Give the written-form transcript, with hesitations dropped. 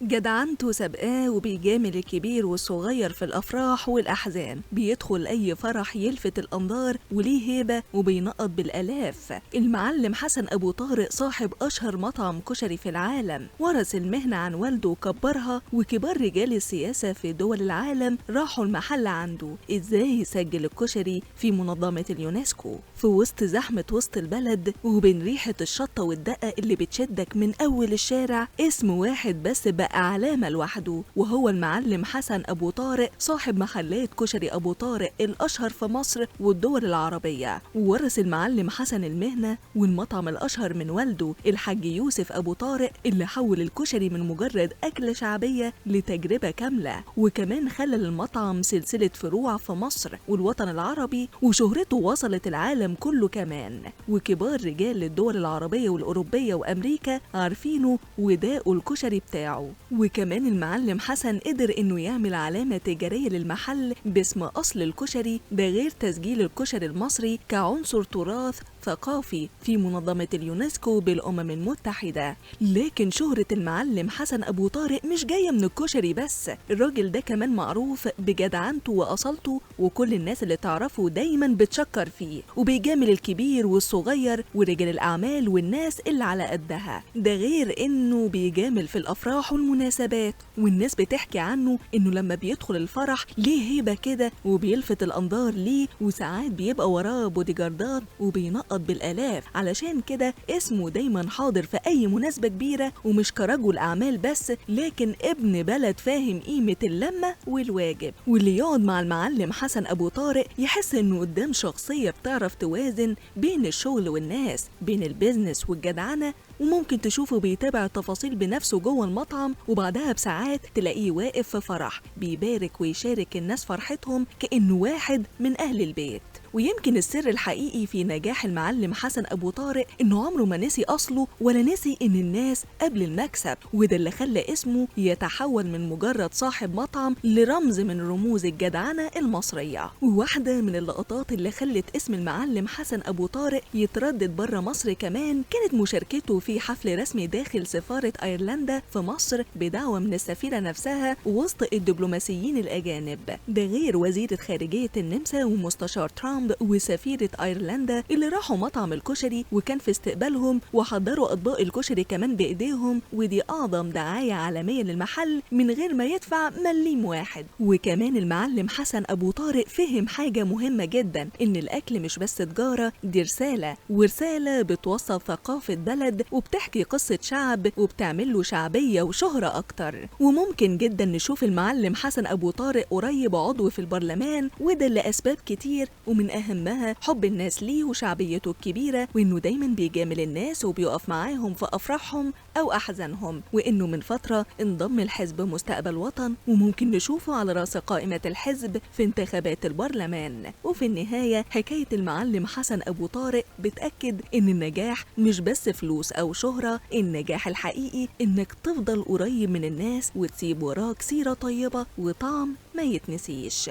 جدعنته سابقاه وبيجامل الكبير والصغير في الأفراح والأحزان، بيدخل أي فرح يلفت الأنظار وليه هيبة وبينقط بالآلاف. المعلم حسن أبو طارق صاحب أشهر مطعم كشري في العالم، ورث المهنة عن والده وكبرها، وكبار رجال السياسة في دول العالم راحوا المحل عنده إزاي يسجل الكشري في منظمة اليونسكو. في وسط زحمة وسط البلد وبين ريحة الشطة والدقة اللي بتشدك من أول الشارع، اسم واحد بس بقى علامة لوحده، وهو المعلم حسن أبو طارق صاحب محلات كشري أبو طارق الأشهر في مصر والدول العربية. وورث المعلم حسن المهنة والمطعم الأشهر من والده الحاج يوسف أبو طارق، اللي حول الكشري من مجرد أكلة شعبية لتجربة كاملة، وكمان خلى المطعم سلسلة فروع في مصر والوطن العربي، وشهرته وصلت العالم كله كمان. وكبار رجال الدول العربية والأوروبية وأمريكا عارفينه وداقوا الكشري بتاعه. وكمان المعلم حسن قدر إنه يعمل علامة تجارية للمحل باسم أصل الكشري، ده غير تسجيل الكشري المصري كعنصر تراث ثقافي في منظمة اليونسكو بالأمم المتحدة. لكن شهرة المعلم حسن أبو طارق مش جاية من الكشري بس، الراجل ده كمان معروف بجدعنته وأصالته، وكل الناس اللي تعرفه دايما بتشكر فيه، وبيجامل الكبير والصغير ورجال الأعمال والناس اللي على قدها. ده غير إنه بيجامل في الأفراح والمناسبات، والناس بتحكي عنه إنه لما بيدخل الفرح ليه هيبة كده وبيلفت الأنظار ليه، وساعات بيبقى وراه بوديجاردات وبينقط بالآلاف. علشان كده اسمه دايما حاضر في أي مناسبة كبيرة، ومش كرجل أعمال بس، لكن ابن بلد فاهم قيمة اللمة والواجب. واللي يقعد مع المعلم حسن أبو طارق يحس إنه قدام شخصية بتعرف توازن بين الشغل والناس، بين البيزنس والجدعنة، وممكن تشوفه بيتابع التفاصيل بنفسه جوه المطعم، وبعدها بساعات تلاقيه واقف في فرح بيبارك ويشارك الناس فرحتهم كأنه واحد من أهل البيت. ويمكن السر الحقيقي في نجاح المعلم حسن أبو طارق إنه عمره ما نسي أصله ولا نسي إن الناس قبل المكسب، وده اللي خلى اسمه يتحول من مجرد صاحب مطعم لرمز من رموز الجدعنة المصرية. وواحدة من اللقطات اللي خلت اسم المعلم حسن أبو طارق يتردد بره مصر كمان كانت مشاركته في حفل رسمي داخل سفارة أيرلندا في مصر بدعوة من السفيرة نفسها وسط الدبلوماسيين الأجانب، ده غير وزيرة خارجية النمسا ومستشار ترامب وسفيرة أيرلندا اللي راحوا مطعم الكشري وكان في استقبالهم وحضروا أطباق الكشري كمان بإيديهم، ودي أعظم دعاية عالمية للمحل من غير ما يدفع مليم واحد. وكمان المعلم حسن أبو طارق فهم حاجة مهمة جدا، إن الأكل مش بس تجارة، دي رسالة، ورسالة بتوصل ثقافة بلد وبتحكي قصة شعب وبتعمل له شعبية وشهرة أكتر. وممكن جدا نشوف المعلم حسن أبو طارق قريب عضو في البرلمان، وده لأسباب كتير، ومن أهمها حب الناس ليه وشعبيته الكبيرة، وإنه دايما بيجامل الناس وبيقف معاهم في أفراحهم أو أحزانهم، وإنه من فترة انضم لحزب مستقبل وطن، وممكن نشوفه على رأس قائمة الحزب في انتخابات البرلمان. وفي النهاية حكاية المعلم حسن أبو طارق بتأكد إن النجاح مش بس فلوس أو شهرة، النجاح الحقيقي إنك تفضل قريب من الناس وتسيب وراك سيرة طيبة وطعم ما يتنسيش.